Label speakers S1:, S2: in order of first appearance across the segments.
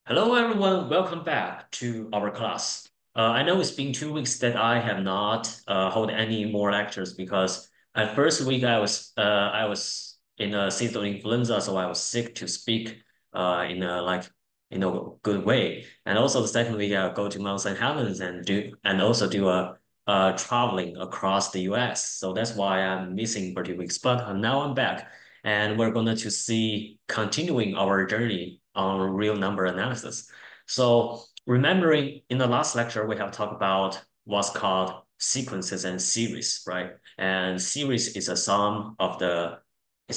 S1: Hello, everyone. Welcome back to our class. I know it's been 2 weeks that I have not hold any more lectures because at first week I was in a seasonal influenza, so I was sick to speak in a good way. And also the second week I go to Mount St. Helens and also do a traveling across the US. So that's why I'm missing for 2 weeks. But now I'm back and we're going to see continuing our journey on real number analysis. So remembering in the last lecture, we have talked about what's called sequences and series, right? And series is it's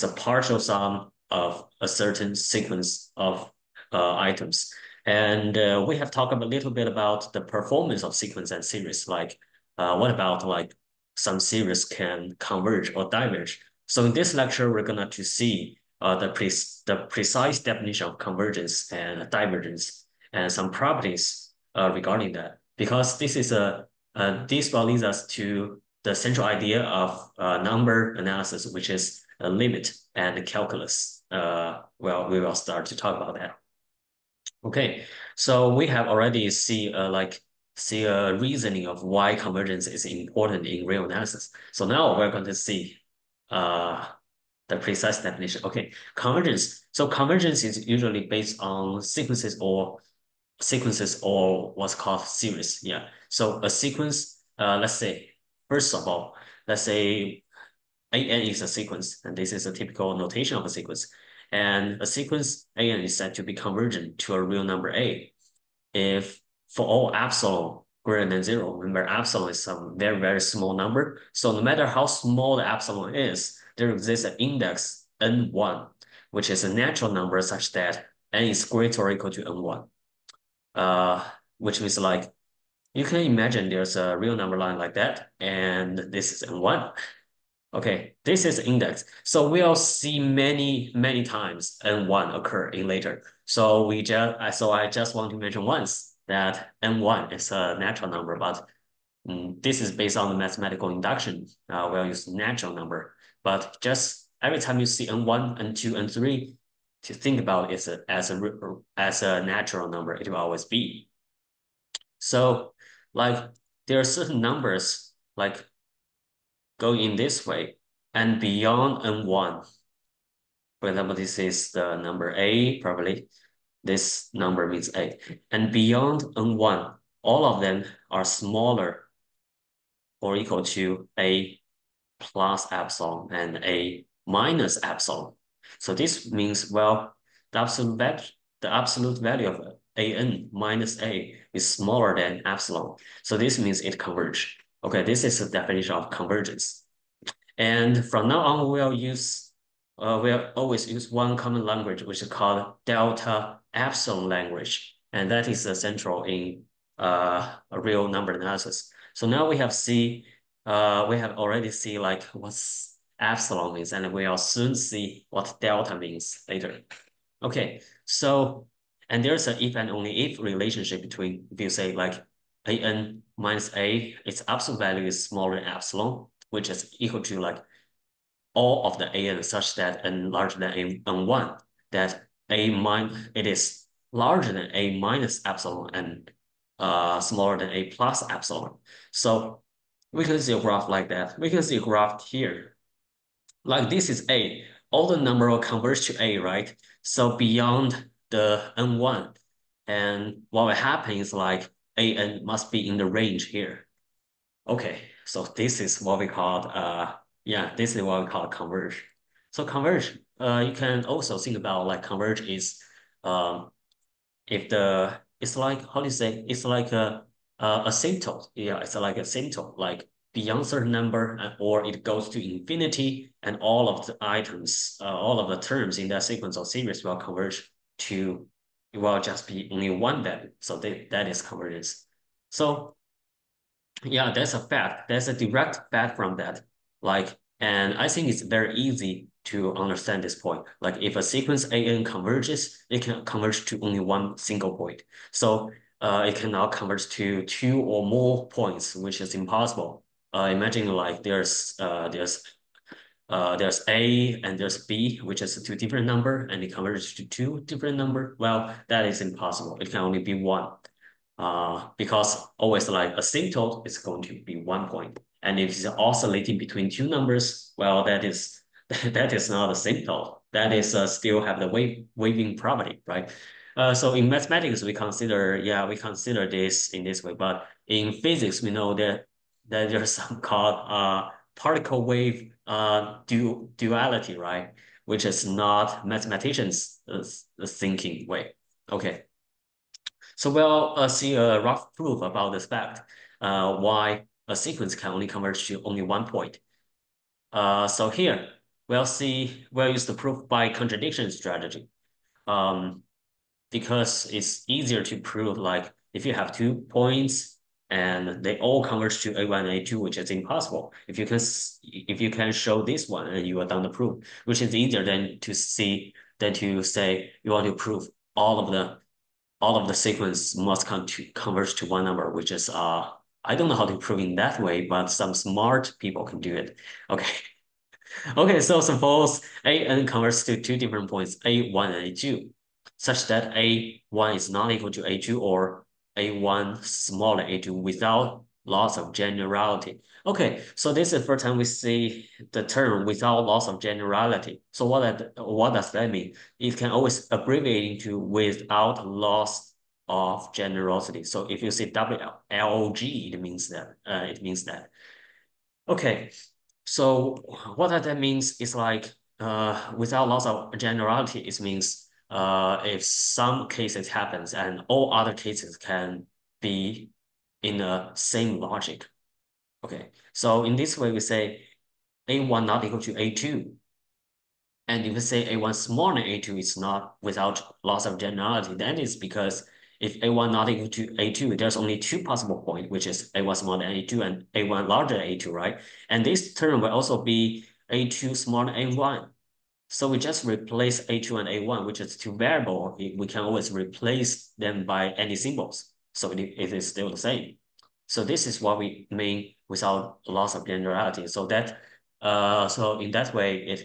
S1: a partial sum of a certain sequence of items. And we have talked a little bit about the performance of sequence and series, like what about like some series can converge or diverge. So in this lecture, we're going to see the precise definition of convergence and divergence and some properties regarding that. Because this will lead us to the central idea of number analysis, which is a limit and calculus. Well, we will start to talk about that. Okay, so we have already see a reasoning of why convergence is important in real analysis. So now we're going to see uh, the precise definition. Okay, convergence. So convergence is usually based on sequences or what's called series. Yeah. So a sequence, let's say, first of all, let's say AN is a sequence, and this is a typical notation of a sequence. And a sequence AN is said to be convergent to a real number A if for all epsilon greater than zero. Remember, epsilon is a very, very small number. So no matter how small the epsilon is, there exists an index n1, which is a natural number such that n is greater or equal to n1. Uh, which means like you can imagine there's a real number line like that, and this is n1. Okay, this is index. So we'll see many, many times N1 occur in later. So I just want to mention once that N1 is a natural number, but this is based on the mathematical induction. We'll use natural number. But just every time you see N1, N2, N3, to think about it as a natural number, it will always be. So like there are certain numbers like go in this way and beyond N1. For example, this is the number A, probably. This number means A. And beyond N1, all of them are smaller or equal to A plus epsilon and A minus epsilon. So this means, well, the absolute value of AN minus A is smaller than epsilon. So this means it converges. Okay, this is the definition of convergence. And from now on, we'll always use one common language, which is called delta epsilon language. And that is central in a real number analysis. So now we have already see like what's epsilon means, and we'll soon see what delta means later. Okay, so, and there's an if and only if relationship between, if you say like an minus a, its absolute value is smaller than epsilon, which is equal to like all of the an such that n larger than n1, that it is larger than a minus epsilon and smaller than a plus epsilon. So we can see a graph like that. We can see a graph here. Like this is A. All the number will converge to A, right? So beyond the N1. And what will happen is like AN must be in the range here. Okay, so this is what we call this is what we call converge. So converge, you can also think about like converge is if the it's like how do you say it's like a asymptote. Yeah, it's like a asymptote, like beyond certain number or it goes to infinity and all of the items, all of the terms in that sequence or series will converge to it will just be only one value. So that is convergence. So yeah, that's a fact. That's a direct fact from that. Like, and I think it's very easy to understand this point. Like, if a sequence AN converges, it can converge to only one single point. So, it cannot converge to two or more points, which is impossible. Imagine like there's there's A and there's B, which is two different number, and it converges to two different number. Well, that is impossible. It can only be one. Because always like asymptote is going to be 1 point. And if it's oscillating between two numbers, well, that is that is not asymptote. That is still have the waving property, right? So in mathematics, we consider this in this way. But in physics, we know that there's some called particle wave duality, right? Which is not mathematicians' thinking way. Okay. So we'll see a rough proof about this fact, why a sequence can only converge to only 1 point. So here, we'll use the proof by contradiction strategy. Um, because it's easier to prove like if you have 2 points and they all converge to A1 and A2, which is impossible. If you can show this one and you are done the proof, which is easier than to say you want to prove all of the sequence must converge to one number, which is I don't know how to prove in that way, but some smart people can do it. Okay. Okay, so suppose A converts to two different points, A1 and A2, such that A1 is not equal to A2 or A1 smaller A2 without loss of generality. Okay, so this is the first time we see the term without loss of generality. So what does that mean? It can always abbreviate into without loss of generosity. So if you see WLOG, it means that. Okay, so what that means is like without loss of generality, it means if some cases happens and all other cases can be in the same logic. Okay, so in this way we say A1 not equal to A2. And if we say A1 smaller than A2 is not without loss of generality, then it's because if A1 not equal to A2, there's only two possible points, which is A1 smaller than A2 and A1 larger than A2, right? And this term will also be A2 smaller than A1. So we just replace A2 and A1, which is two variables. We can always replace them by any symbols. So it is still the same. So this is what we mean without loss of generality. So in that way,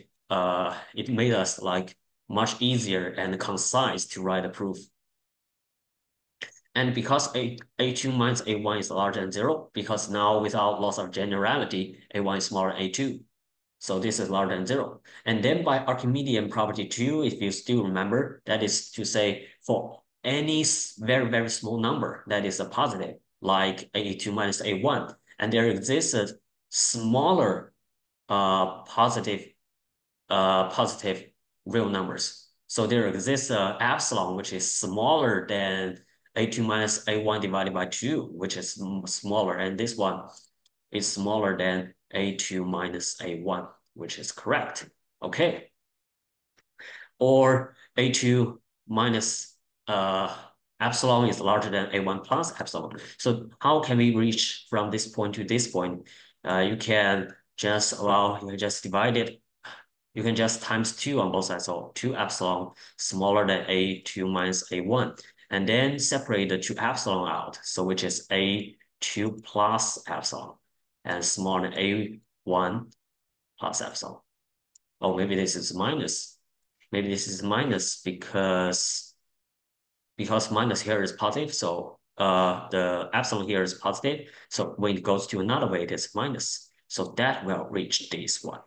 S1: it made us like much easier and concise to write a proof. And because A2 minus A1 is larger than zero, because now without loss of generality, A1 is smaller than A2. So this is larger than zero. And then by Archimedean property 2, if you still remember, that is to say for any very, very small number that is a positive, like A2 minus A1, and there exists a smaller positive real numbers. So there exists epsilon, which is smaller than A2 minus A1 divided by 2, which is smaller. And this one is smaller than A2 minus A1, which is correct. Okay. Or A2 minus epsilon is larger than A1 plus epsilon. So how can we reach from this point to this point? You can just divide it. You can just times 2 on both sides. So 2 epsilon smaller than A2 minus A1. And then separate the 2 epsilon out. So which is A2 plus epsilon and smaller than A1 plus epsilon. Oh, maybe this is minus. Maybe this is minus because minus here is positive. So the epsilon here is positive. So when it goes to another way, it is minus. So that will reach this one.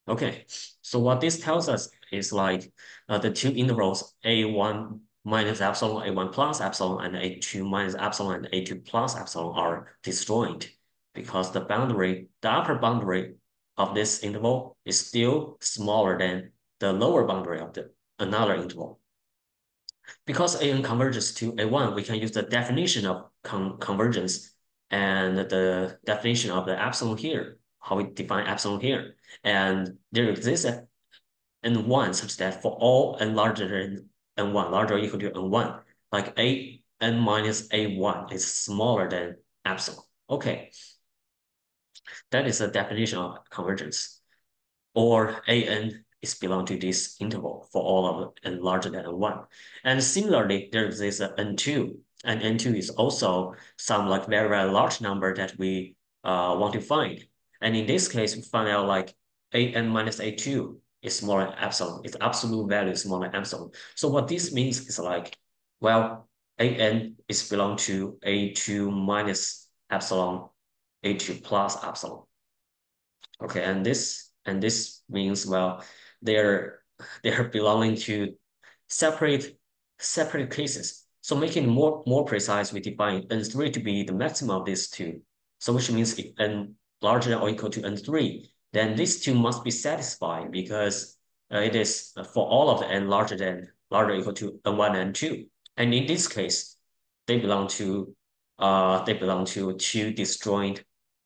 S1: Okay, so what this tells us is like the two intervals A1 minus epsilon, A1 plus epsilon, and A2 minus epsilon and A2 plus epsilon are disjoint because the upper boundary of this interval is still smaller than the lower boundary of the another interval. Because AN converges to A1, we can use the definition of convergence and the definition of the epsilon here, how we define epsilon here. And there exists N1 such that for all n larger than N1, larger or equal to N1, like N minus A1 is smaller than epsilon. Okay, that is the definition of convergence. Or AN is belong to this interval for all of n larger than N1. And similarly, there exists N2, and N2 is also some like very, very large number that we want to find. And in this case, we find out like an minus a2 is smaller than epsilon. Its absolute value is smaller than epsilon. So what this means is like, well, an is belong to a2 minus epsilon, a2 plus epsilon. Okay, and this means, well, they're they're belonging to separate separate cases. So making it more precise, we define n3 to be the maximum of these two. So which means if n larger than or equal to n3, then these two must be satisfied because it is for all of the n larger or equal to n1 and n2. And in this case, they belong to two disjoint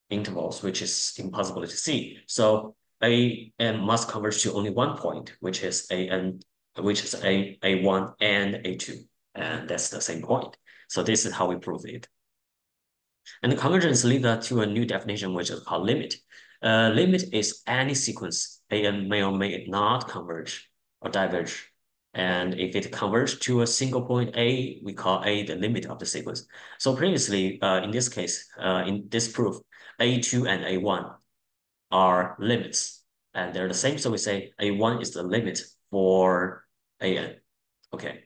S1: intervals, which is impossible to see. So an must converge to only one point, which is a1 and a2, and that's the same point. So this is how we prove it. And the convergence leads us to a new definition, which is called limit. Limit is any sequence an may or may not converge or diverge. And if it converges to a single point A, we call A the limit of the sequence. So previously, in this case, in this proof, A2 and A1 are limits, and they're the same. So we say A1 is the limit for AN. Okay.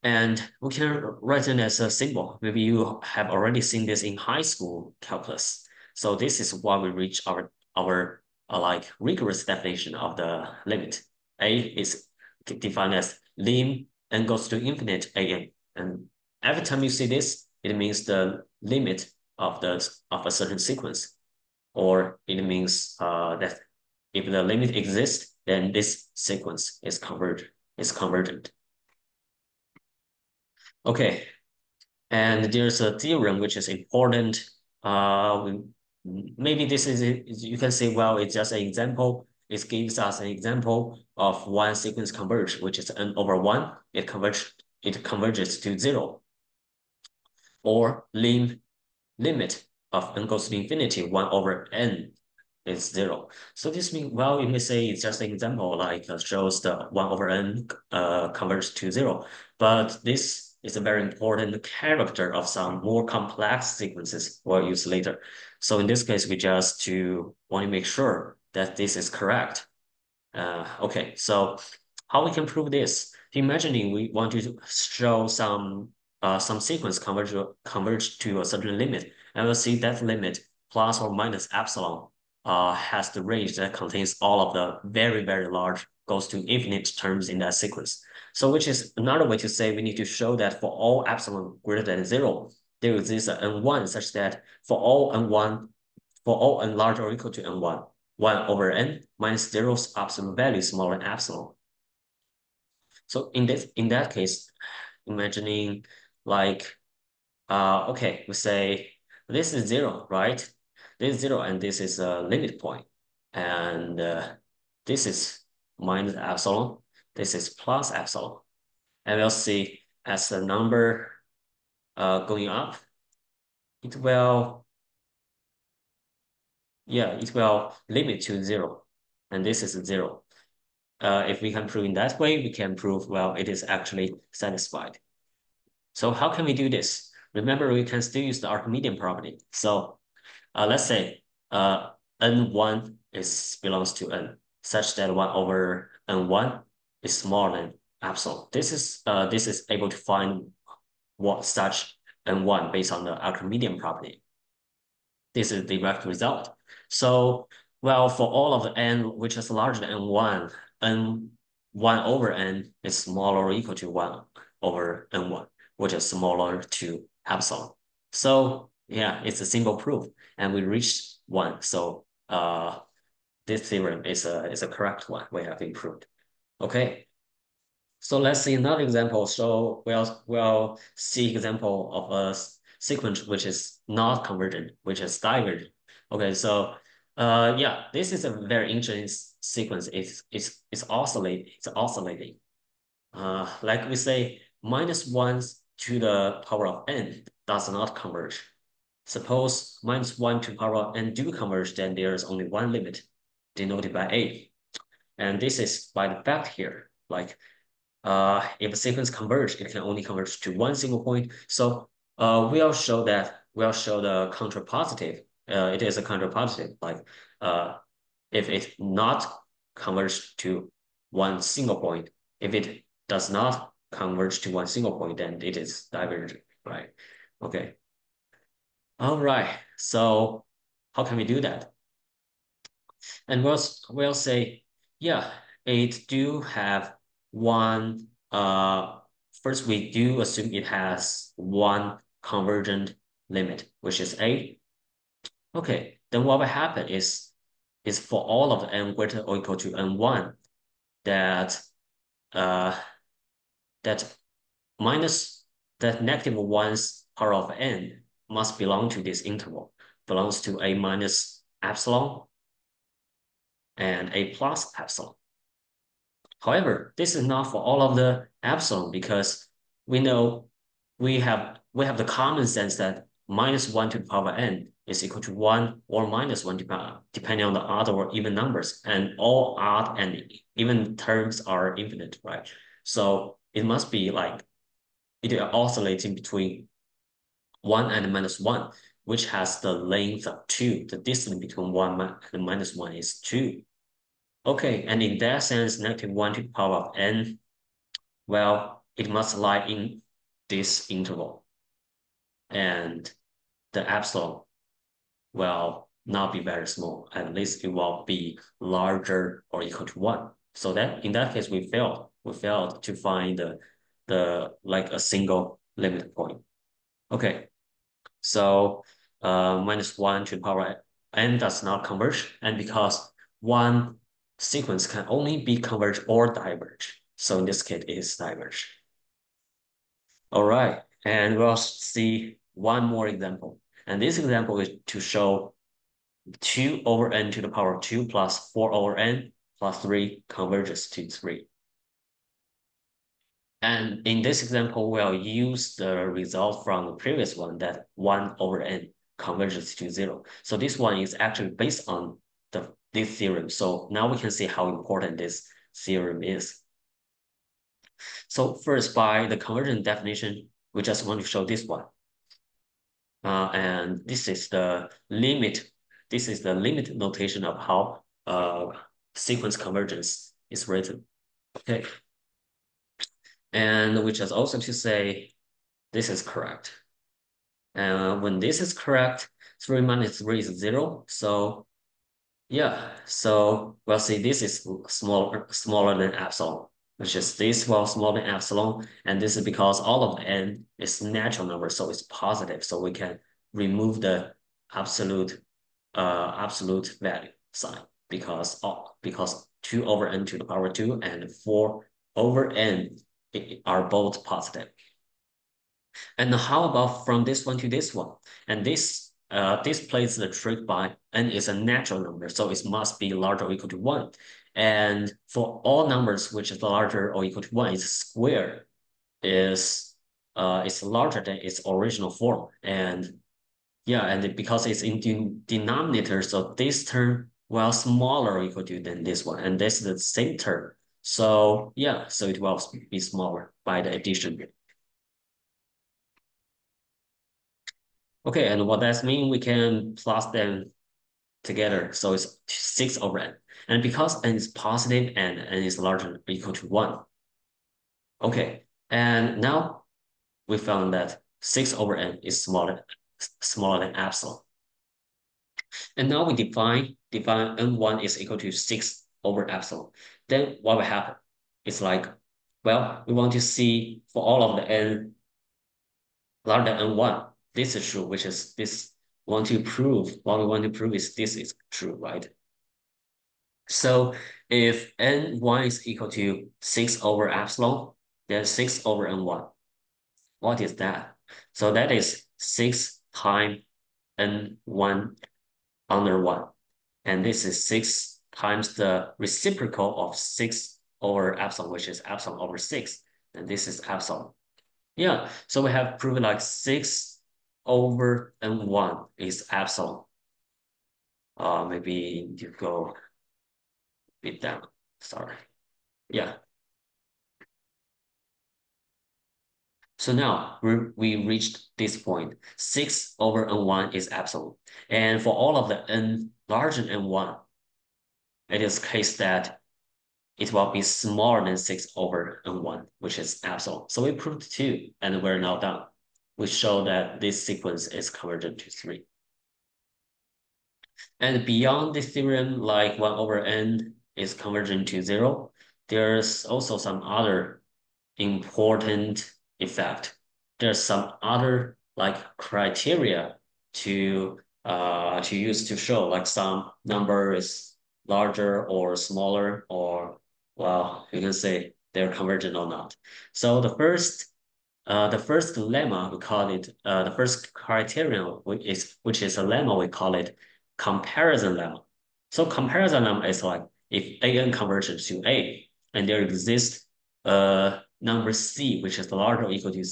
S1: And we can write it as a symbol. Maybe you have already seen this in high school calculus. So this is why we reach our like rigorous definition of the limit. A is defined as lim n goes to infinite an. And every time you see this, it means the limit of a certain sequence, or it means that if the limit exists, then this sequence is convergent. Okay, and there's a theorem which is important. Maybe this is, you can say, well, it's just an example. It gives us an example of one sequence converge, which is n over one. It converges to zero, or limit of n goes to infinity, 1 over n is zero. So this means, well, you may say it's just an example, like shows the 1 over n converges to zero. But this is a very important character of some more complex sequences we'll use later. So in this case, we just want to make sure that this is correct. Okay, so how we can prove this? Imagining we want to show some sequence converge to a certain limit, and we'll see that limit plus or minus epsilon has the range that contains all of the very large goes to infinite terms in that sequence. So which is another way to say we need to show that for all epsilon greater than zero, there exists an n1 such that for all n larger or equal to n1, 1 over n minus zero's absolute value is smaller than epsilon. So in that case, imagining like okay, we say this is zero, right? This is zero, and this is a limit point, and this is minus epsilon. This is plus epsilon, and we'll see as the number going up, it will it will limit to zero, and this is zero. If we can prove in that way, we can prove, well, it is actually satisfied. So how can we do this? Remember, we can still use the Archimedean property. So let's say n1 belongs to n, such that 1 over n1 is smaller than epsilon. This is able to find what such n1 based on the Archimedean property. This is the direct result. So, well, for all of the n which is larger than n1, n1 over n is smaller or equal to 1 over n1, which is smaller to epsilon. So yeah, it's a simple proof, and we reached one. So this theorem is a correct one. We have improved. Okay. So let's see another example. So we'll see example of a sequence which is not convergent, which is divergent. Okay, so yeah, this is a very interesting sequence. It's oscillating. Like we say, minus one to the power of n does not converge. Suppose minus one to the power of n do converge, then there is only one limit denoted by a. And this is by the fact here, like if a sequence converge, it can only converge to one single point. So we'll show the contrapositive it is a counterpositive. Like if it not converge to one single point, if it does not converge to one single point, then it is divergent, right? Okay. All right. So how can we do that? And we'll say, yeah, it do have one. First we do assume it has one convergent limit, which is A. Okay, then what will happen is for all of the n greater or equal to n1, that uh that minus that negative one's power of n must belong to this interval, belongs to a minus epsilon and a plus epsilon. However, this is not for all of the epsilon because we know we have the common sense that minus 1 to the power n is equal to 1 or minus 1 to the power, depending on the odd or even numbers. And all odd and even terms are infinite, right? So it must be like it is oscillating between 1 and minus 1, which has the length of 2. The distance between 1 and minus 1 is 2. Okay, and in that sense, negative 1 to the power of n, well, it must lie in this interval. And the epsilon will not be very small. At least it will be larger or equal to 1. So that in that case, we failed. We failed to find the like a single limit point. Okay, so minus 1 to the power n does not converge. And because one sequence can only be converged or diverged. So in this case, it is diverged. All right, and we'll see one more example. And this example is to show 2 over n to the power 2 plus 4 over n plus 3 converges to 3. And in this example, we'll use the result from the previous one that 1 over n converges to 0. So this one is actually based on this theorem. So now we can see how important this theorem is. So first, by the convergence definition, we just want to show this one. And this is the limit. This is the limit notation of how sequence convergence is written. Okay. And we just also to say this is correct. And when this is correct, 3 minus 3 is 0. So yeah, so we'll see this is smaller than epsilon, which is this well smaller than epsilon. And this is because all of n is natural number, so it's positive. So we can remove the absolute absolute value sign because 2 over n to the power 2 and 4 over n are both positive. And how about from this one to this one? And this plays the trick by n is a natural number, so it must be larger or equal to 1. And for all numbers which is larger or equal to 1, its square is larger than its original form. And yeah, and because it's in denominator, so this term will smaller or equal to than this one, and this is the same term. So yeah, so it will be smaller by the addition. Okay, and what that means, we can plus them together. So it's 6 over n. And because n is positive and n is larger or equal to 1. Okay, and now we found that 6 over n is smaller than epsilon. And now we define n1 is equal to 6 over epsilon. Then what will happen? It's like, well, we want to see for all of the n larger than n1. This is true, which is this want to prove, what we want to prove is this is true, right? So if n1 is equal to 6 over epsilon, then 6 over n1. What is that? So that is 6 times n1 under 1. And this is 6 times the reciprocal of 6 over epsilon, which is epsilon over 6. And this is epsilon. Yeah, so we have proven like 6 over n1 is epsilon. Maybe you go a bit down. Sorry. Yeah. So now we reached this point. 6 over n1 is absolute. And for all of the n larger than n1, it is case that it will be smaller than 6 over n1, which is absolute. So we proved 2, and we're now done. We show that this sequence is convergent to 3. And beyond this theorem, like 1 over n is convergent to 0, there's also some other important effect. There's some other like criteria to use to show like some number is larger or smaller, or well, you can say they're convergent or not. So the first lemma, we call it, the first criterion, which is a lemma, we call it comparison lemma. So comparison lemma is like if an converges to A, and there exists a number C, which is larger or equal to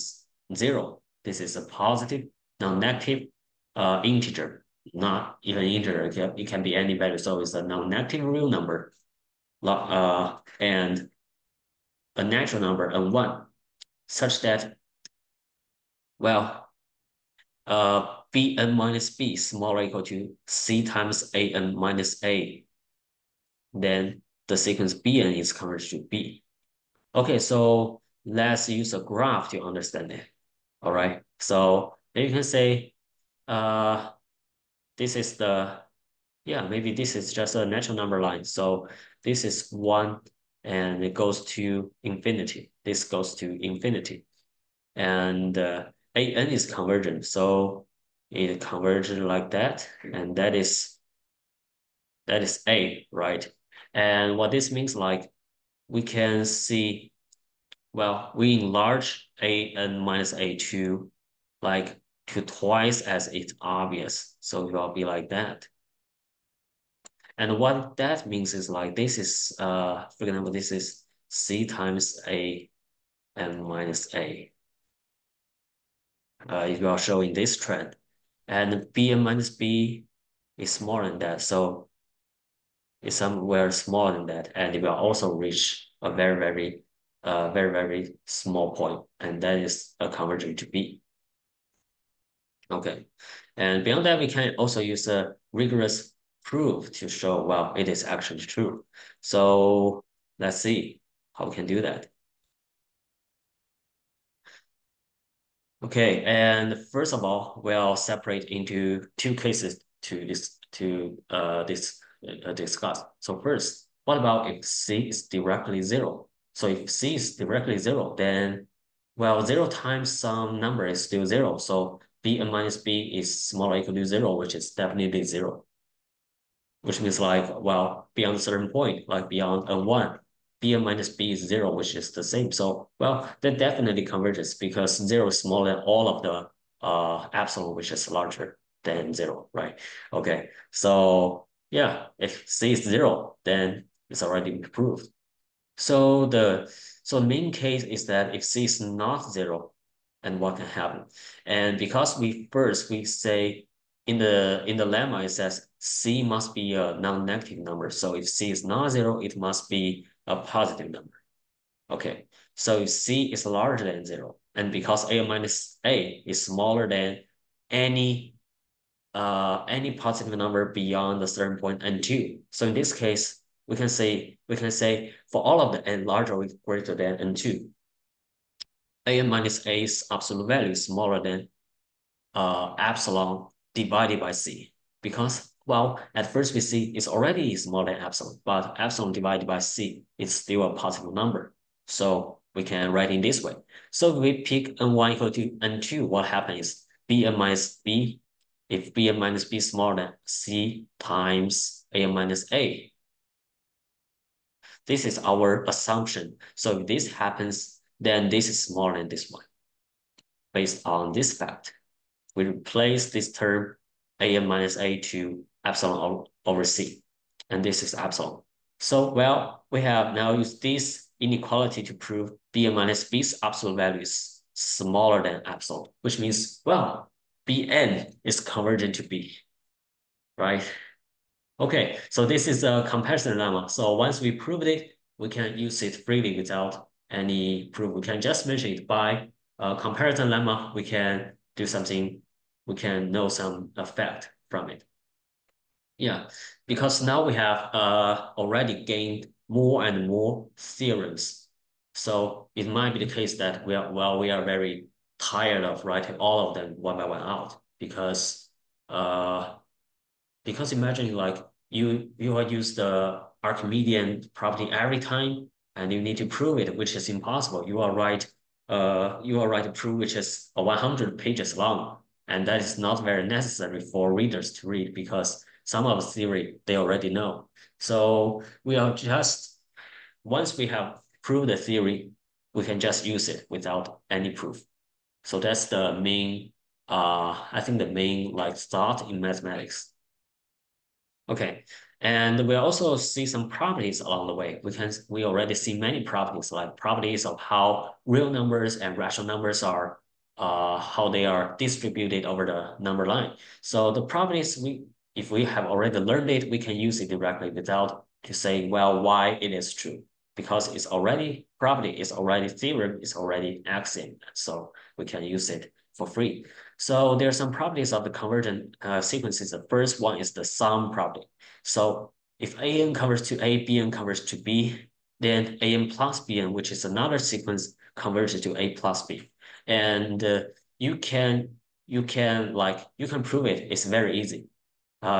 S1: 0. This is a positive, non-negative integer, not even integer. It can be any value. So it's a non-negative real number, and a natural number, and 1, such that, well, bn minus b smaller or equal to c times an minus a, then the sequence bn is converged to b. Okay, so let's use a graph to understand it. All right, so you can say uh, this is the, yeah, maybe this is just a natural number line. So this is 1 and it goes to infinity. This goes to infinity. And an is convergent, so it converges like that, and that is a, right? And what this means, like we can see, well, we enlarge an minus a to like to twice as it's obvious, so it will be like that. And what that means is like this is for example, this is c times a and minus a. If you are showing this trend, and bn minus b is smaller than that, so it's somewhere smaller than that, and it will also reach a very small point, and that is a convergent to b. Okay, and beyond that, we can also use a rigorous proof to show, well, it is actually true. So let's see how we can do that. Okay, and first of all, we'll separate into two cases to discuss. So first, what about if C is directly 0? So if C is directly 0, then, well, 0 times some number is still 0. So bn minus b is smaller or equal to 0, which is definitely 0, which means like, well, beyond a certain point, like beyond a 1, bn minus b is 0, which is the same. So, well, that definitely converges because 0 is smaller than all of the epsilon, which is larger than 0, right? Okay, so yeah, if c is 0, then it's already proved. So the main case is that if c is not 0, and what can happen? And because we say in the lemma it says c must be a non-negative number. So if c is not 0, it must be a positive number. Okay. So if c is larger than 0, and because a minus a is smaller than any any positive number beyond a certain point n2. So in this case, we can say for all of the n larger or greater than n2, an minus a's absolute value is smaller than epsilon divided by c, because, well, at first we see it's already smaller than epsilon, but epsilon divided by c is still a positive number. So we can write in this way. So if we pick n1 equal to n2, what happens is bn minus b, if bn minus b is smaller than c times an minus a. This is our assumption. So if this happens, then this is smaller than this one. Based on this fact, we replace this term an minus a to epsilon over c, and this is epsilon. So, well, we have now used this inequality to prove bn minus b's absolute value is smaller than epsilon, which means, well, bn is convergent to b, right? Okay, so this is a comparison lemma. So once we proved it, we can use it freely without any proof. We can just mention it by comparison lemma, we can do something, we can know some effect from it. Yeah, because now we have already gained more and more theorems. So it might be the case that we are very tired of writing all of them one by one out uh, because imagine like you are use the Archimedean property every time, and you need to prove it, which is impossible. You are write a proof which is 100 pages long, and that is not very necessary for readers to read because some of the theory they already know. So we are just once we have proved the theory, we can just use it without any proof. So that's the main I think the main like thought in mathematics. Okay. And we also see some properties along the way. We already see many properties, like properties of how real numbers and rational numbers are how they are distributed over the number line. So the properties if we have already learned it, we can use it directly without to say, well, why it is true. Because it's already property, it's already theorem, it's already axiom. So we can use it for free. So there are some properties of the convergent sequences. The first one is the sum property. So if AN converges to A, BN converges to B, then AN plus BN, which is another sequence, converges to A plus B. And you can you can prove it. It's very easy.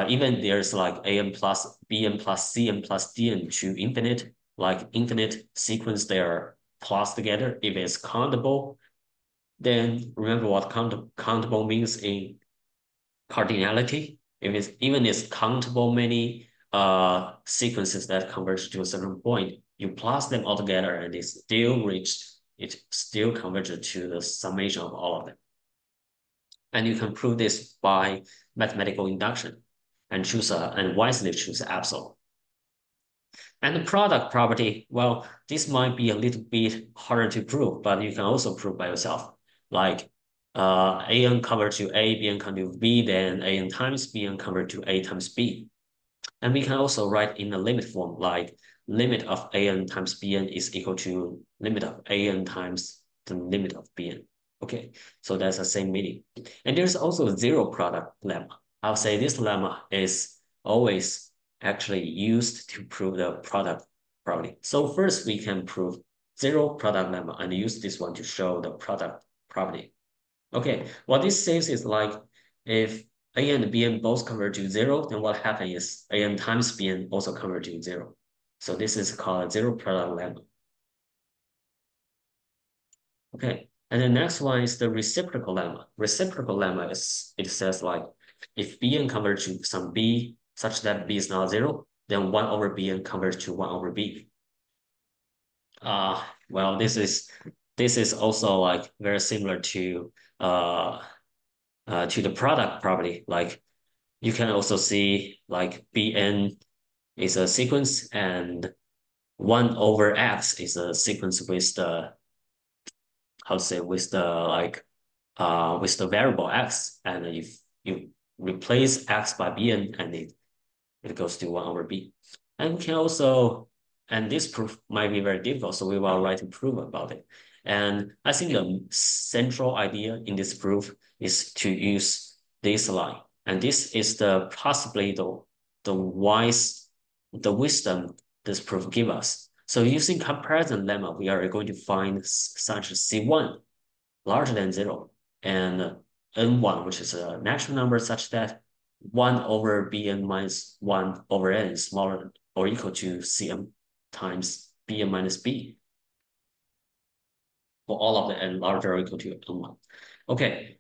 S1: Even there's like AN plus BN plus CN plus DN to infinite, like infinite sequence they are plus together. If it's countable, then remember what countable means in cardinality. If it's even it's countable many sequences that converge to a certain point, you plus them all together and it still converges to the summation of all of them. And you can prove this by mathematical induction and wisely choose absolute. And the product property, well, this might be a little bit harder to prove, but you can also prove by yourself. Like AN convert to A, BN convert to B, then AN times BN convert to A times B. And we can also write in a limit form, like limit of AN times BN is equal to limit of AN times the limit of BN. Okay, so that's the same meaning. And there's also a zero product lemma. I'll say this lemma is always actually used to prove the product property. So first we can prove zero product lemma and use this one to show the product property. Okay, what this says is like if A and Bn both converge to zero, then what happens is An times Bn also converge to zero. So this is called a zero product lemma. Okay, and the next one is the reciprocal lemma. Reciprocal lemma is it says like if Bn converge to some B such that B is not zero, then 1 over Bn converge to 1 over B. Well, this is also like very similar to the product property. Like you can also see like Bn is a sequence and 1 over x is a sequence with the how to say with the variable x, and if you replace x by Bn and it goes to 1 over B. And we can also, and this proof might be very difficult, so we will write a proof about it. And I think the central idea in this proof is to use this line. And this is the possibly the wisdom this proof give us. So using comparison lemma, we are going to find such C1 larger than zero and n1, which is a natural number such that 1 over bn minus 1 over n is smaller or equal to cm times bn minus b for all of the n larger or equal to n1. Okay,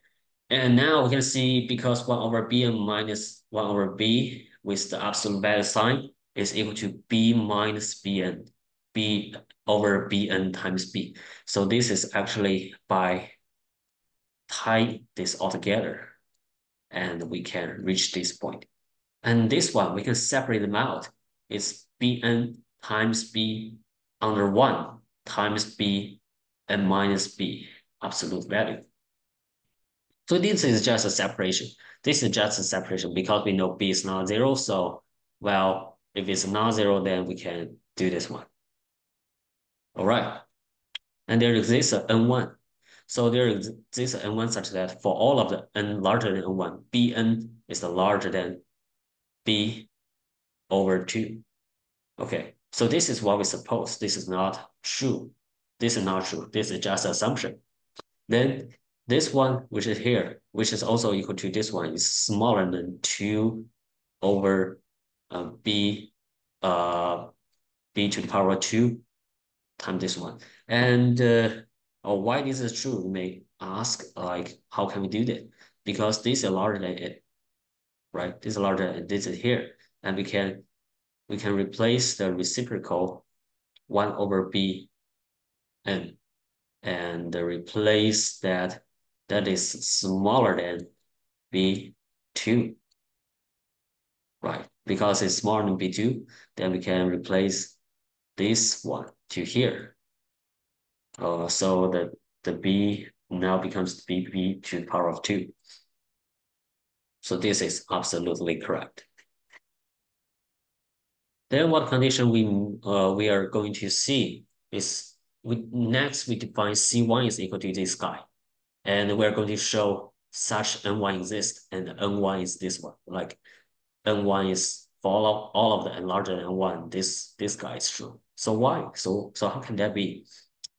S1: and now we can see because 1 over bn minus 1 over b with the absolute value sign is equal to b minus bn, b over bn times b. So this is actually by tie this all together and we can reach this point. And this one, we can separate them out. It's Bn times B under 1 times B and minus B, absolute value. So this is just a separation. This is just a separation because we know B is not zero. So, well, if it's not zero, then we can do this one. All right. And there exists a N1. So there is this n1 such that for all of the n larger than n1, Bn is larger than B over 2. Okay, so this is what we suppose. This is not true. This is not true. This is just assumption. Then this one, which is here, which is also equal to this one, is smaller than 2 over b b to the power 2 times this one. And why this is true, you may ask, like, how can we do that? Because this is larger than it, right? This is larger than this is here. And we can replace the reciprocal 1 over b n and replace that is smaller than b2, right? Because it's smaller than b2, then we can replace this one to here. So the b now becomes bb to the power of 2. So this is absolutely correct. Then what condition we are going to see is next we define C1 is equal to this guy. And we're going to show such N1 exists and N1 is this one. Like N1 is for all of the N larger than N1, this guy is true. So why? So how can that be?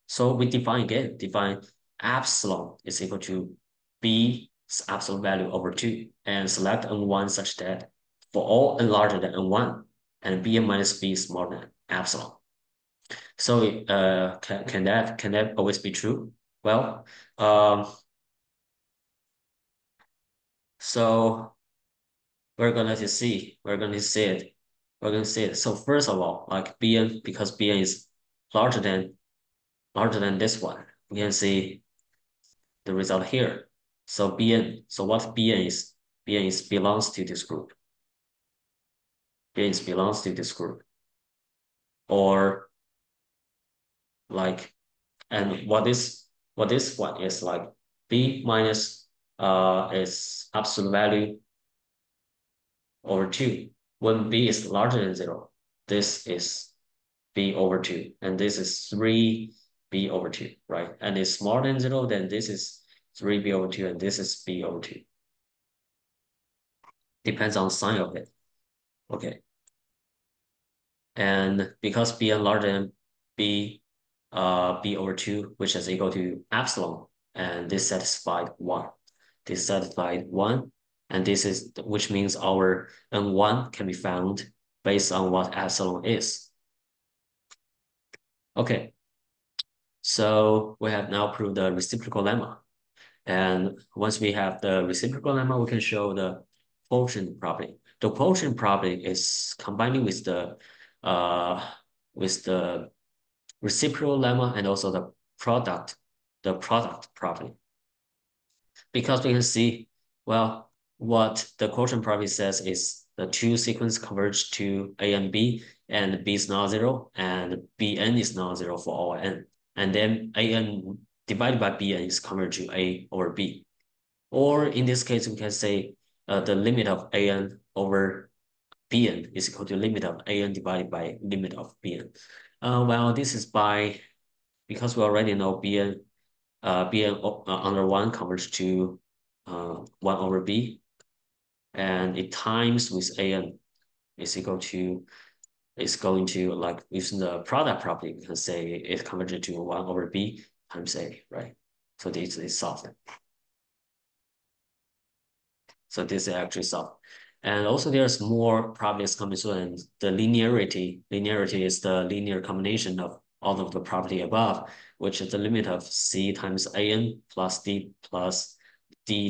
S1: So we define epsilon is equal to B's absolute value over 2 and select N1 such that for all N larger than N1 and Bn minus B is smaller than epsilon. So can that always be true? Well, so we're going to see it. So first of all, like Bn, because Bn is larger than this one, we can see the result here. So what Bn is? Bn is belongs to this group. Bn is belongs to this group. Or like, and what this one is like B minus is absolute value over 2. When B is larger than 0, this is B over 2, and this is 3B over 2, right? And it's smaller than 0, then this is 3B over 2, and this is B over 2. Depends on the sign of it. Okay. And because Bn larger than B, B over 2, which is equal to epsilon, and this satisfied 1. This satisfied 1, and this is, which means our N1 can be found based on what epsilon is. Okay, so we have now proved the reciprocal lemma. And once we have the reciprocal lemma, we can show the quotient property. The quotient property is combining with the reciprocal lemma and also the product property. Because we can see, well, what the quotient property says is the two sequences converge to A and B, and B is non-zero, and Bn is non-zero for all n. And then An divided by Bn is converged to A over B. Or in this case, we can say the limit of An over Bn is equal to limit of An divided by limit of Bn. Well, this is because we already know Bn under 1 converts to 1 over b, and it times with an is going to, like, using the product property, we can say it converted to 1 over b times a, right? So this is solved. So this is actually solved. And also there's more properties coming soon, and the linearity is the linear combination of all of the property above, which is the limit of C times AN plus D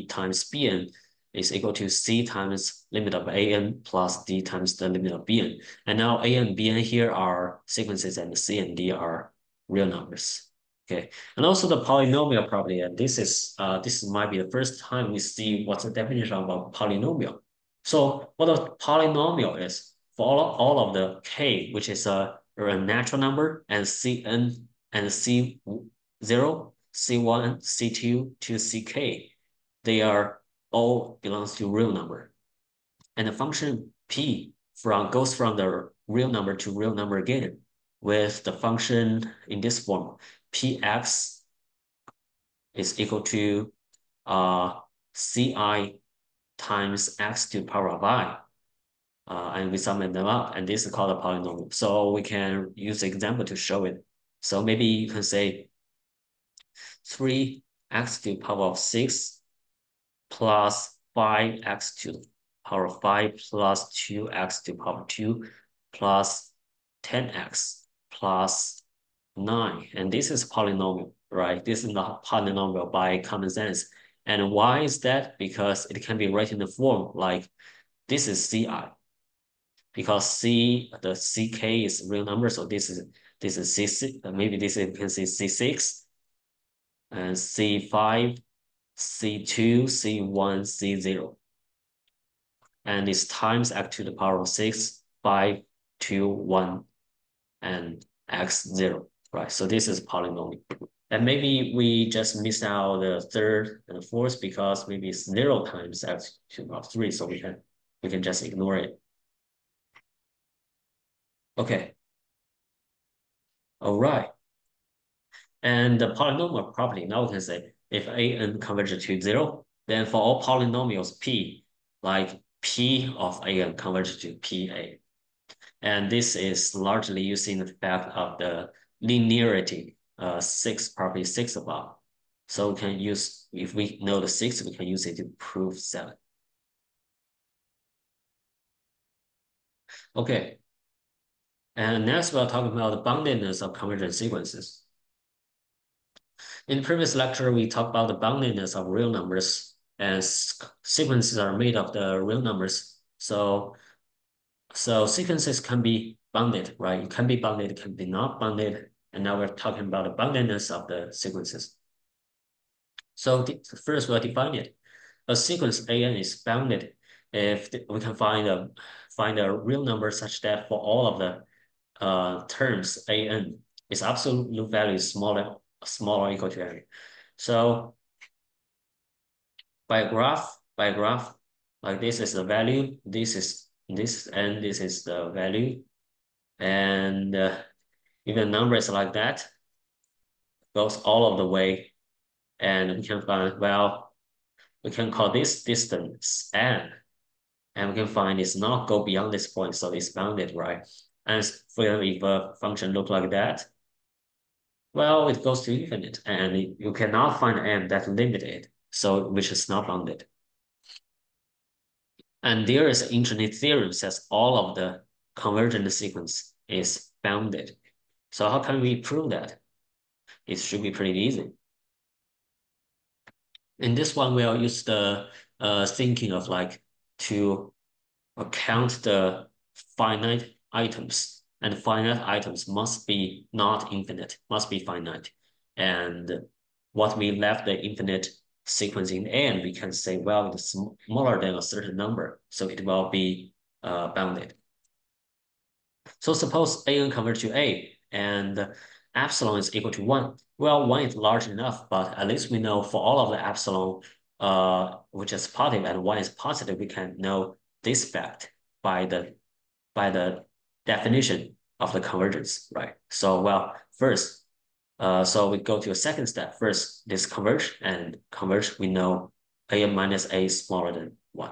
S1: times BN is equal to C times limit of AN plus D times the limit of BN. And now AN and BN here are sequences, and C and D are real numbers. Okay, and also the polynomial property, and this might be the first time we see what's the definition of a polynomial. So what a polynomial is, for all of the k, which is a natural number, and Cn and C0, C1, C2 to Ck, they are all belongs to real number. And the function p goes from the real number to real number again with the function in this form, px is equal to ci times x to the power of I. And we sum them up, and this is called a polynomial. So we can use the example to show it. So maybe you can say 3x to the power of 6 plus 5x to the power of 5 plus 2x to the power of 2 plus 10x plus 9. And this is polynomial, right? This is not polynomial by common sense. And why is that? Because it can be written in the form like this is ci, because the ck is real number, so this is c6, maybe this is, you can see c6 and c5, c2, c1, c0, and it's times x to the power of 6, 5, 2, 1, and x0, right? So this is polynomial. And maybe we just miss out the third and the fourth because maybe it's 0 times x to the power of 3, so we can just ignore it. Okay, all right. And the polynomial property, now we can say if an converges to 0, then for all polynomials p, like p of an converges to pa. And this is largely using the fact of the linearity, property 6 above. So we can use, if we know the 6, we can use it to prove 7. Okay, and next we're talking about the boundedness of convergent sequences. In the previous lecture, we talked about the boundedness of real numbers, and sequences are made of the real numbers. So sequences can be bounded, right? It can be bounded, it can be not bounded. And now we're talking about the boundedness of the sequences. So first we'll define it. A sequence AN is bounded if we can find a real number such that for all of the terms AN, its absolute value is smaller or equal to n. So by a graph, like this is the value, this is the value, and if the number is like that, goes all of the way, and we can find, well, we can call this distance n, and we can find it's not go beyond this point, so it's bounded, right? And for example, if a function look like that, well, it goes to infinite, and you cannot find n that limit it, so which is not bounded. And there is an infinite theorem says all of the convergent sequence is bounded. So how can we prove that? It should be pretty easy. In this one, we'll use the thinking of like to count the finite items, and finite items must be not infinite, must be finite. And what we left the infinite sequence in N, we can say, well, it's smaller than a certain number, so it will be bounded. So suppose AN converts to A and epsilon is equal to 1. Well, 1 is large enough, but at least we know for all of the epsilon, which is positive and 1 is positive, we can know this fact by the definition of the convergence, right? So, well, first, so we go to a second step. First, this converge, and converge, we know AN minus A is smaller than 1.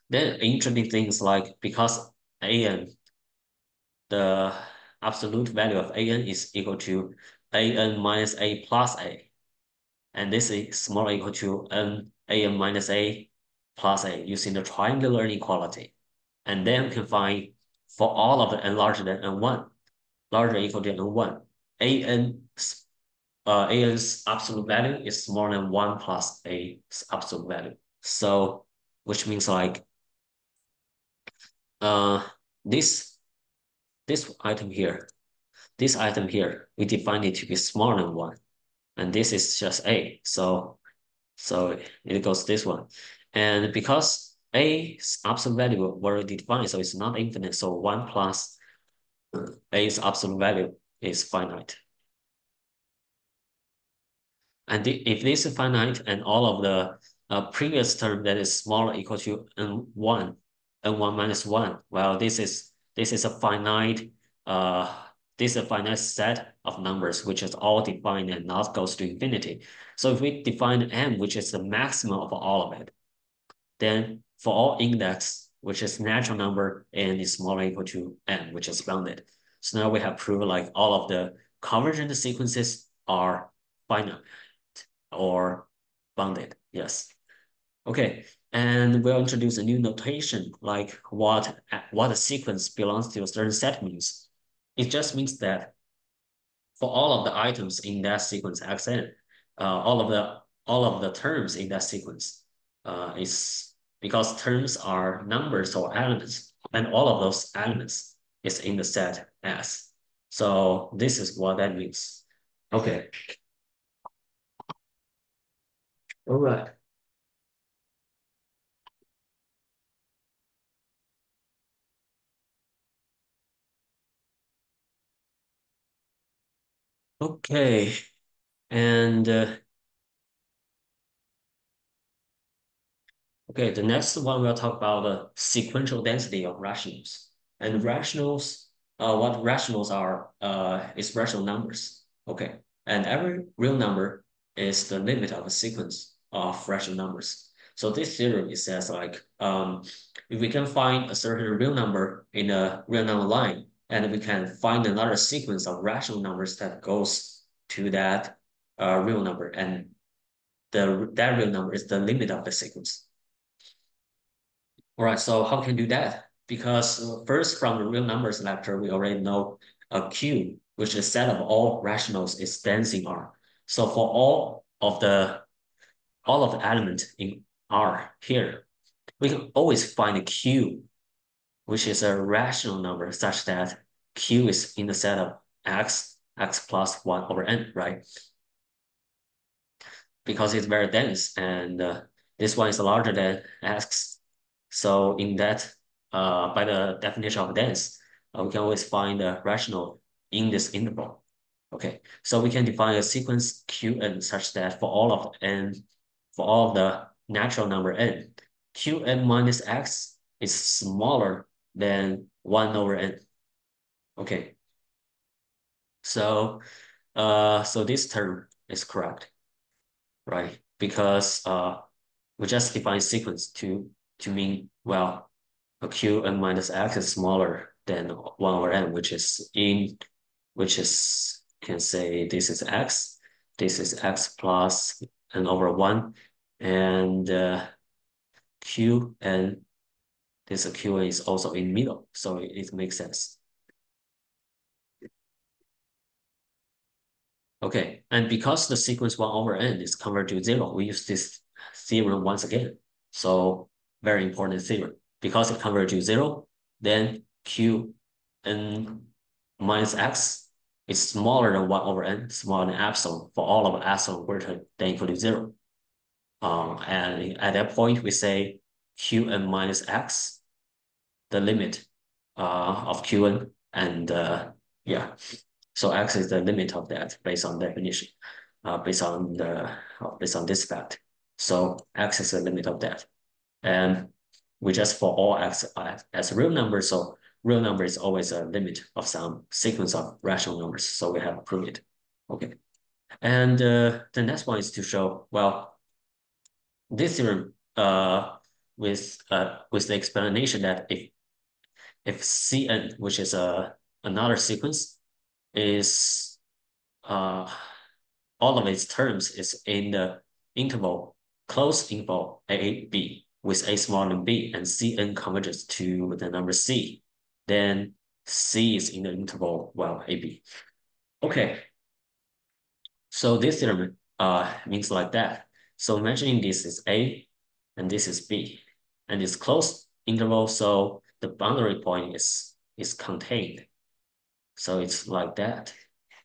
S1: Then interesting things like because AN, the absolute value of AN is equal to AN minus A plus A. And this is smaller or equal to AN minus A plus A using the triangular inequality. And then we can find for all of the n larger than n1, larger or equal to n1, AN's absolute value is smaller than 1 plus A's absolute value. So, which means like uh this this item here, we define it to be smaller than 1. And this is just A. So it goes this one. And because A's absolute value already defined, so it's not infinite. So 1 plus A's absolute value is finite. And if this is finite and all of the previous term that is smaller equal to n1 minus 1, well, this is a finite this is a finite set of numbers which is all defined and not goes to infinity. So if we define m, which is the maximum of all of it, then for all index, which is natural number, n is smaller or equal to m, which is bounded. So now we have proven like all of the convergent sequences are finite or bounded. Yes. Okay. And we'll introduce a new notation like what a sequence belongs to a certain set means. It just means that for all of the items in that sequence xn, all of the terms in that sequence is because terms are numbers or elements, and all of those elements is in the set S. So this is what that means. Okay. All right. Okay. And okay, the next one we'll talk about the sequential density of rationals. And rationals, what rationals are, is rational numbers. Okay, and every real number is the limit of a sequence of rational numbers. So this theorem it says like, if we can find a certain real number in a real number line, and we can find another sequence of rational numbers that goes to that real number, and that real number is the limit of the sequence. All right, so how can we do that? Because first, from the real numbers lecture, we already know a Q, which is set of all rationals, is dense in R. So for all of the element in R here, we can always find a Q, which is a rational number such that Q is in the set of x plus 1 over n, right? Because it's very dense, and this one is larger than x. So in that, by the definition of dense, we can always find a rational in this interval. Okay, so we can define a sequence Qn such that for all of n, for all of the natural number n, Qn minus x is smaller than 1 over n. Okay, so so this term is correct, right? Because we just define sequence to mean, well, a Qn minus x is smaller than 1 over n, which is, can say this is x plus n over 1, and Qn, this Qn is also in middle, so it makes sense. Okay, and because the sequence 1 over n is converted to 0, we use this theorem once again. So very important theorem. Because it converts to 0, then Q n minus x is smaller than 1 over n, smaller than epsilon for all of epsilon greater than equal to 0. And at that point, we say Qn minus x, the limit of Qn, and yeah. So x is the limit of that based on definition, based on this fact. So x is the limit of that, and we just for all x as a real number. So real number is always a limit of some sequence of rational numbers. So we have proved it. Okay, and the next one is to show, well, this theorem with the explanation that if Cn, which is another sequence, is all of its terms is in the interval, closed interval a, b, with a smaller than b, and Cn converges to the number c, then c is in the interval, well, ab. Okay, so this theorem means like that. So imagining this is a, and this is b, and it's closed interval, so the boundary point is contained. So it's like that.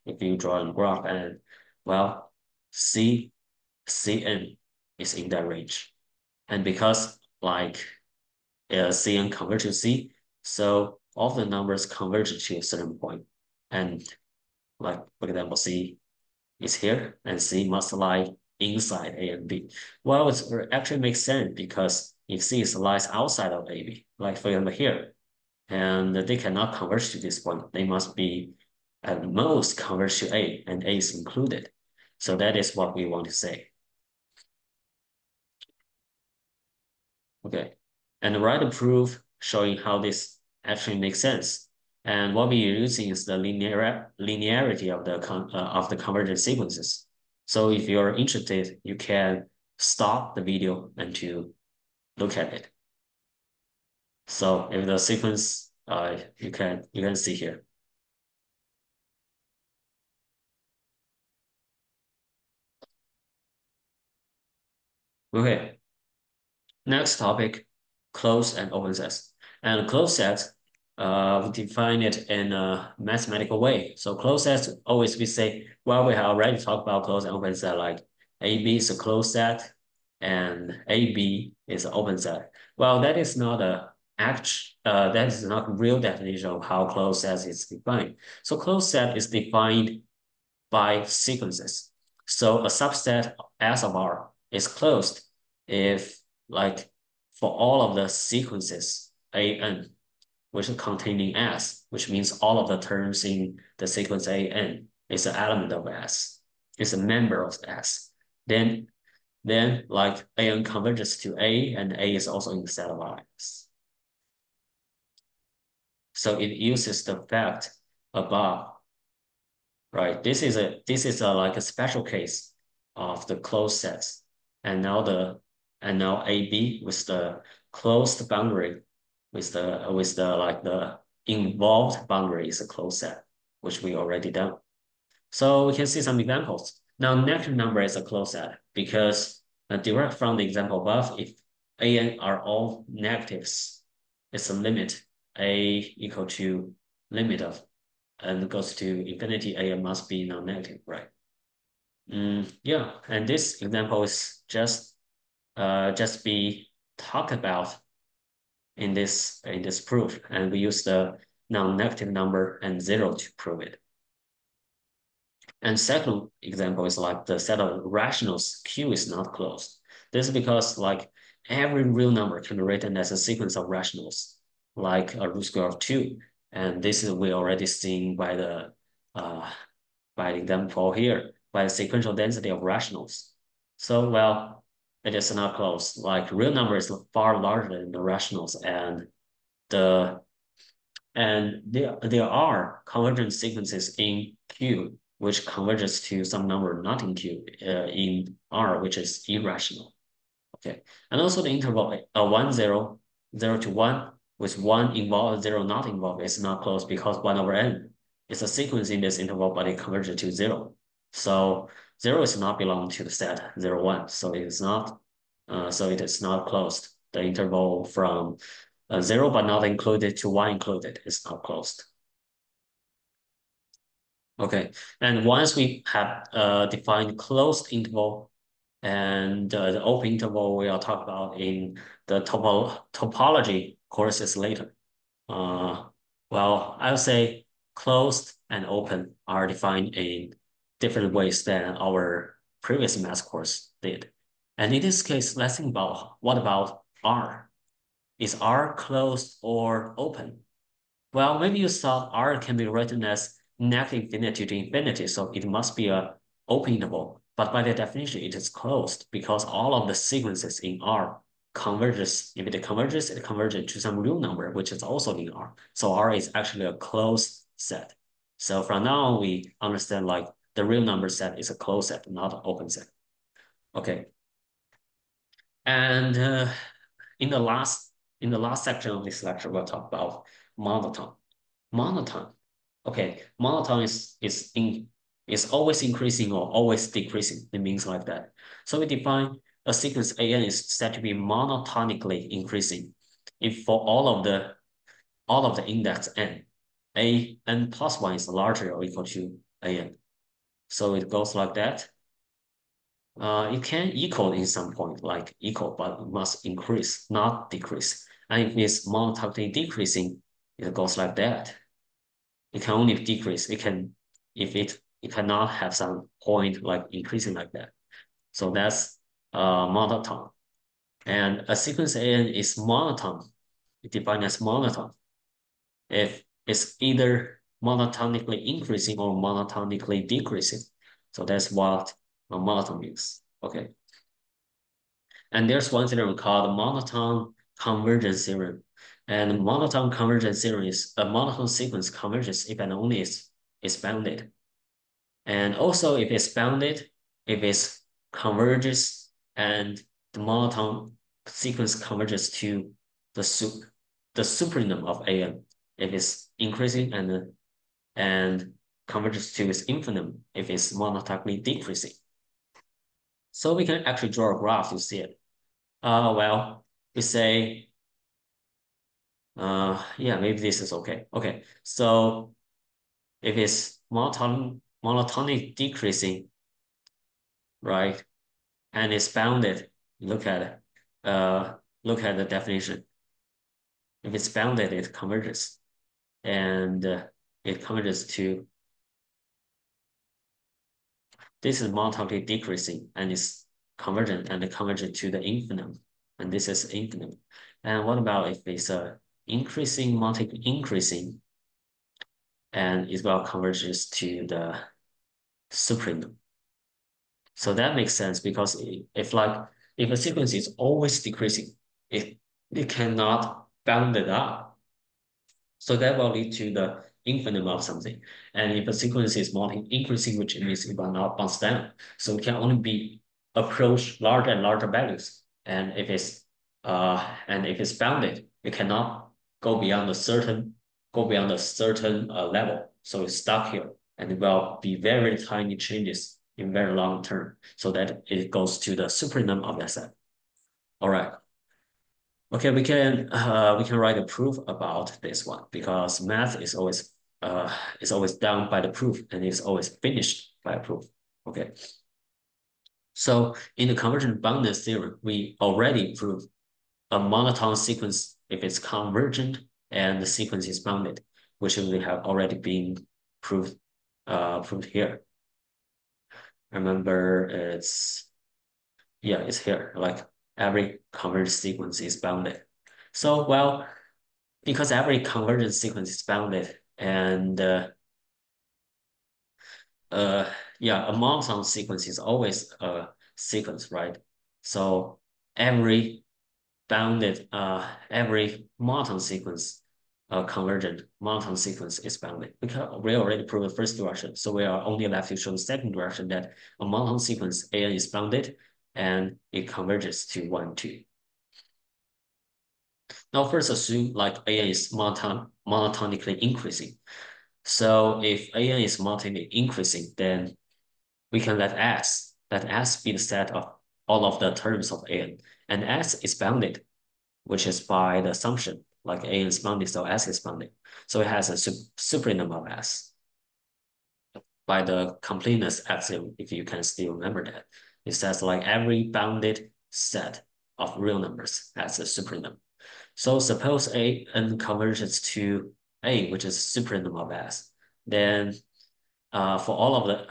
S1: If you draw a graph, and well, Cn is in that range. And because like Cn converge to C, so all the numbers converge to a certain point. And like, for example, C is here, and C must lie inside A and B. Well, it actually makes sense because if C is lies outside of AB, like for example here, and they cannot converge to this point, they must be at most converge to A and A is included. So that is what we want to say. Okay. And write a proof showing how this actually makes sense. And what we're using is the linearity of the convergent sequences. So if you're interested, you can stop the video and to look at it. So if the sequence, you can see here. Okay. Next topic, closed and open sets. And closed sets, we define it in a mathematical way. So closed sets always we say, well, we have already talked about closed and open set, like AB is a closed set and AB is an open set. Well, that is not that is not real definition of how closed set is defined. So closed set is defined by sequences. So a subset S of R is closed if like for all of the sequences AN, which is containing S, which means all of the terms in the sequence AN is an element of S, is a member of S. Then like AN converges to A and A is also in the set of S. So it uses the fact above, right? This is a like a special case of the closed sets. And now AB with the closed boundary with the like the involved boundary is a closed set, which we already done. So we can see some examples. Now negative number is a closed set because derived from the example above, if AN are all negatives, it's a limit A equal to limit of and goes to infinity, A must be non-negative, right? Yeah, and this example is just be talked about in this proof, and we use the non-negative number and zero to prove it. And second example is like the set of rationals Q is not closed. This is because like every real number can be written as a sequence of rationals, like a root square of 2. And this is we already seen uh, by the example here, by the sequential density of rationals. So, well, it is not close. Like real number is far larger than the rationals, the there are convergent sequences in Q which converges to some number not in Q in R, which is irrational. Okay, and also the interval 1 0 0 to 1 with 1 involved 0 not involved is not closed because 1 over n is a sequence in this interval, but it converges to 0. So 0 is not belong to the set 0 1, so it is not closed. The interval from 0 but not included to 1 included is not closed. Okay, and once we have defined closed interval and the open interval we'll talk about in the topology courses later. Uh, well, I would say closed and open are defined in different ways than our previous math course did. And in this case, let's think about what about R? Is R closed or open? Well, maybe you thought R can be written as negative infinity to infinity, so it must be a open interval. But by the definition, it is closed because all of the sequences in R converges. If it converges, it converges to some real number, which is also in R. So R is actually a closed set. So from now on, we understand like the real number set is a closed set, not an open set. Okay. And in the last section of this lecture, we'll talk about monotone. Monotone. Okay, monotone is always increasing or always decreasing. It means like that. So we define a sequence AN is said to be monotonically increasing if for all of the index n, AN plus 1 is larger or equal to AN. So it goes like that. It can equal in some point, like equal, but it must increase, not decrease. And if it's monotonically decreasing, it goes like that. It can only decrease. It cannot have some point like increasing like that. So that's monotone. And a sequence AN is monotone, defined as monotone if it's either monotonically increasing or monotonically decreasing. So that's what a monotone means. Okay. And there's one theorem called monotone convergence theorem. And monotone convergence theorem is a monotone sequence converges if and only is bounded. And also if it's bounded, if it converges and the monotone sequence converges to the supremum of an if it's increasing and converges to its infimum if it's monotonically decreasing. So we can actually draw a graph to see it. Well, we say, yeah, maybe this is okay. Okay, so if it's monotonic decreasing, right, and it's bounded, look at uh look at the definition. If it's bounded, it converges, and it converges to this is monotonically decreasing, and it's convergent and convergent to the infimum, and this is infimum. And what about if it's increasing, monotonically increasing? And it will converges to the supremum. So that makes sense because if a sequence is always decreasing, it cannot bound it up. So that will lead to the infinite of something. And if a sequence is multi increasing, which means it will not bounce down. So it can only be approach larger and larger values. And if it's bounded, it cannot go beyond a certain level. So it's stuck here. And it will be very tiny changes in very long term so that it goes to the supremum of that set. All right. Okay, we can write a proof about this one because math is always done by the proof and is always finished by a proof. Okay. So in the convergent boundedness theorem, we already proved a monotone sequence if it's convergent and the sequence is bounded, which we have already been proved proved here. Remember, it's here. Like every convergent sequence is bounded. So well, because every convergent sequence is bounded, and uh, yeah, a monotone sequence is always a sequence, right? So every every monotone sequence, convergent monotone sequence is bounded because we already proved the first direction. So we are only left to show the second direction that a monotone sequence AN is bounded and it converges to 1, 2. Now first assume like AN is monotonically increasing. So if AN is monotonically increasing, then we can let S be the set of all of the terms of AN. And S is bounded, which is by the assumption, like AN is bounded, so S is bounded. So it has a supremum of S by the completeness axiom, if you can still remember that. It says like every bounded set of real numbers has a supremum. So suppose AN converges to A, which is supremum of S. Then for all of the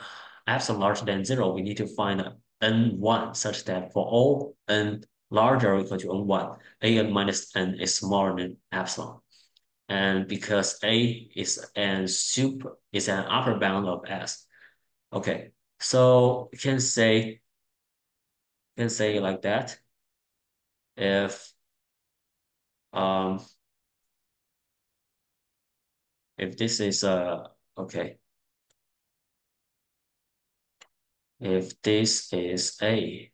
S1: epsilon larger than 0, we need to find n1 such that for all n larger or equal to n1, an minus n is smaller than epsilon. And because A is an upper bound of S. Okay, so we can say like that. If um if this is okay, if this is A,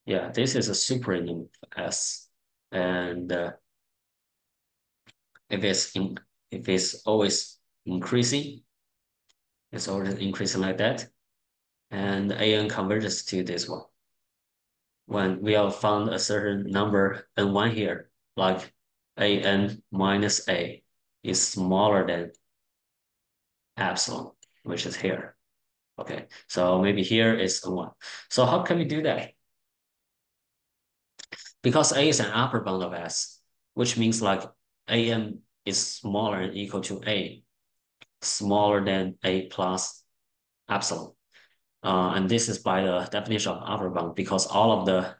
S1: yeah, this is a supremum S, and if it's always increasing, it's always increasing like that, and AN converges to this one. When we have found a certain number n1 here, like AN minus A is smaller than epsilon, which is here. Okay, so maybe here is n1. So how can we do that? Because A is an upper bound of S, which means like AN is smaller and equal to A, smaller than A plus epsilon. And this is by the definition of upper bound because all of the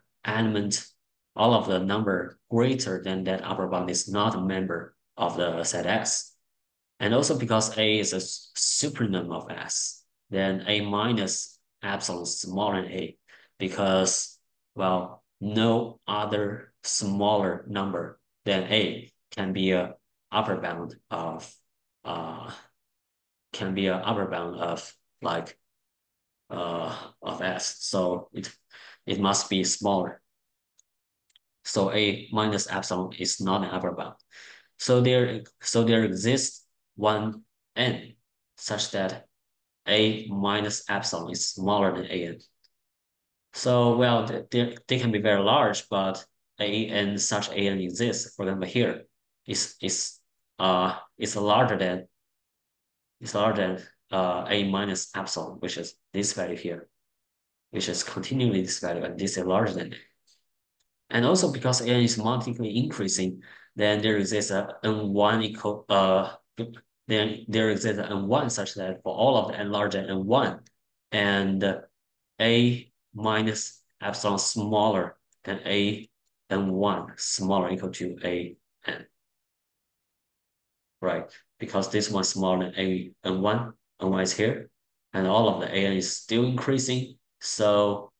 S1: number greater than that upper bound is not a member of the set S. And also because A is a supranom of S, then A minus epsilon is smaller than A because, well, no other smaller number than A upper bound of uh can be a upper bound of like of S. So it must be smaller. So A minus epsilon is not an upper bound. So there exists one n such that A minus epsilon is smaller than an. So well, they can be very large, but A and such an exists. For example, here is larger than A minus epsilon, which is this value here, which is continually this value, and this is larger than it. And also because n is multiply increasing, then there exists a n1 equal then there exists an n1 such that for all of the n larger than n1, and A minus epsilon smaller than A n1 smaller equal to A n, right? Because this one smaller than A n1 is here, and all of the an is still increasing. So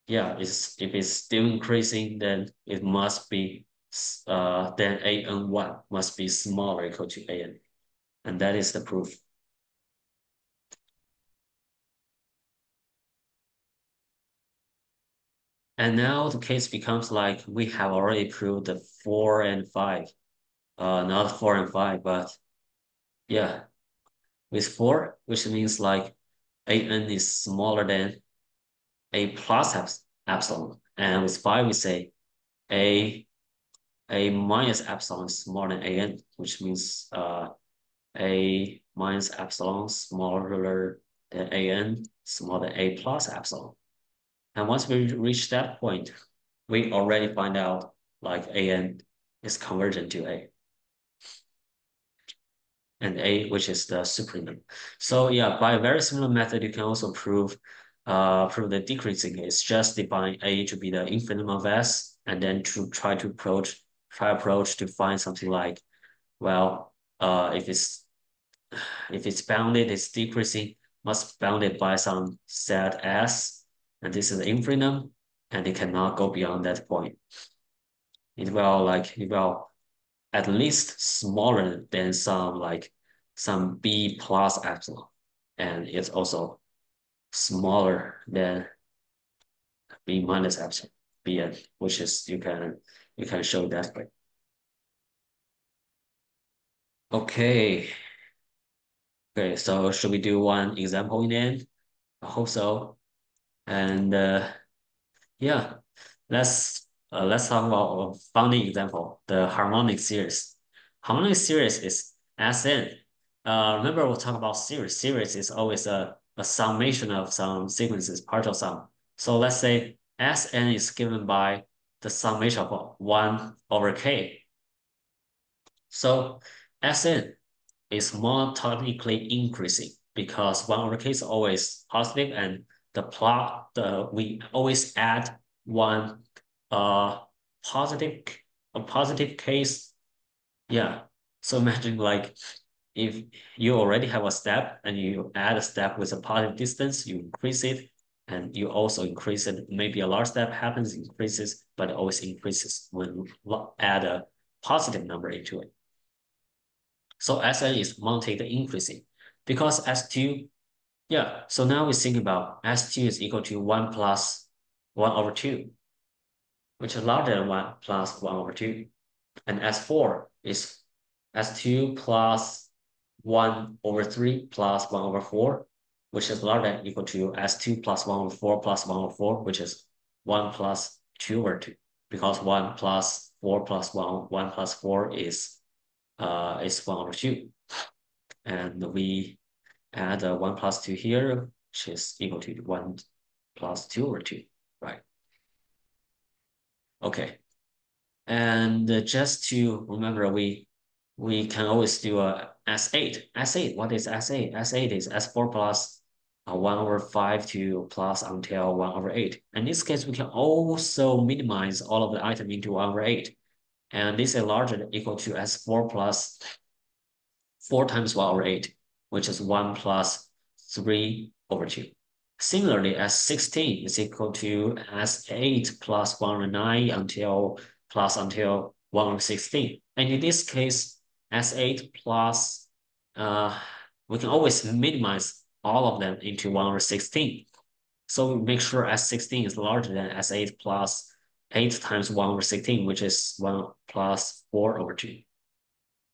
S1: yeah, if it's still increasing, then it must be then an1 must be smaller equal to an, and that is the proof. And now the case becomes like we have already proved the 4 and 5, not 4 and 5, but yeah, with 4, which means like an is smaller than a plus epsilon, and with 5 we say a a minus epsilon is smaller than an, which means a minus epsilon smaller than an smaller than a plus epsilon. And once we reach that point, we already find out like an is convergent to A, and A, which is the supremum. So yeah, by a very similar method, you can also prove the decreasing is just define A to be the infinitum of S, and then to try approach to find something like, well, if it's bounded, it's decreasing, must be bounded by some set S, and this is infinitum, and it cannot go beyond that point. It will at least smaller than some B plus epsilon, and it's also smaller than B minus epsilon, Bn, which is you can show that way. Okay. Okay, so should we do one example in the end? I hope so. And yeah, let's talk about a funny example, the harmonic series. Harmonic series is Sn. Remember we'll talk about series. Series is always a summation of some sequences, partial sum. So let's say Sn is given by the summation of 1 over k. So Sn is monotonically increasing because 1 over k is always positive, and we always add one uh positive positive case. Yeah. So imagine like if you already have a step and you add a step with a positive distance, you increase it, and you also increase it. Maybe a large step happens, increases, but it always increases when you add a positive number into it. So Sn is mounted increasing because S2, yeah. So now we think about S2 is equal to 1 plus 1 over 2, which is larger than 1 plus 1 over 2. And S4 is S2 plus 1 over 3 plus 1 over 4, which is larger than equal to S2 plus 1 over 4 plus 1 over 4, which is 1 plus 2 over 2. Because 1 plus 4 plus 1 plus 4 is 1 over 2. And we add 1 plus 2 here, which is equal to 1 plus 2 over 2, right? Okay. And just to remember, we can always do a S8. S8, what is S8? S8 is S4 plus 1 over 5 to plus until 1 over 8. In this case, we can also minimize all of the item into 1 over 8. And this is larger than equal to S4 plus 4 times 1 over 8, which is 1 plus 3 over 2. Similarly, S16 is equal to S8 plus 1 over 9 until 1 over 16. And in this case, S8 plus, uh, we can always minimize all of them into 1 over 16. So we make sure S16 is larger than S8 plus 8 times 1 over 16, which is 1 plus 4 over 2.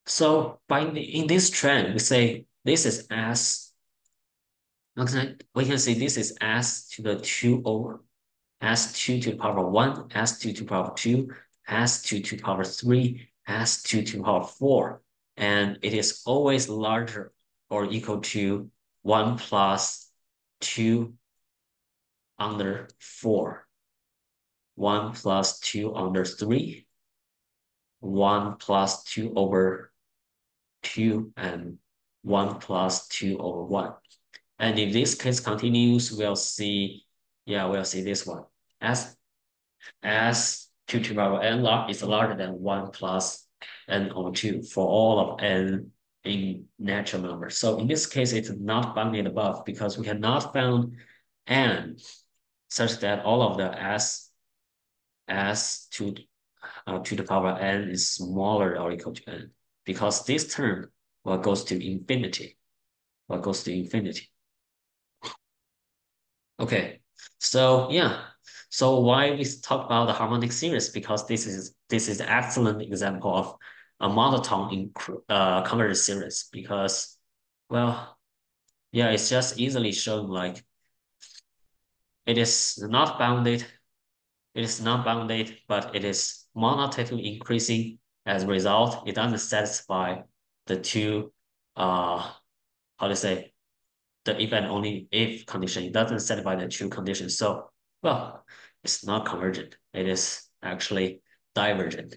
S1: So in this trend, we say this is S. Okay, we can say this is S to the 2 over S2 to the power 1, S2 to the power 2, S2 to the power 3, S2 to the power 4. And it is always larger or equal to 1 plus 2 under 4, 1 plus 2 under 3, 1 plus 2 over 2, and 1 plus 2 over 1. And if this case continues, we'll see this one. As 2 to the power n log is larger than 1 plus n over 2 for all of n in natural numbers. So in this case, it's not bounded above because we cannot found n such that all of the s to the power n is smaller or equal to n, because this term goes to infinity. Goes to infinity. Okay, so yeah, so why we talk about the harmonic series? Because this is an excellent example of a monotone in convergence series. Because, well, yeah, it's just easily shown like it is not bounded. It is not bounded, but it is monotonically increasing. As a result, it doesn't satisfy the two how to say, the if and only if condition. It doesn't satisfy the two conditions. So, well, it's not convergent. It is actually divergent.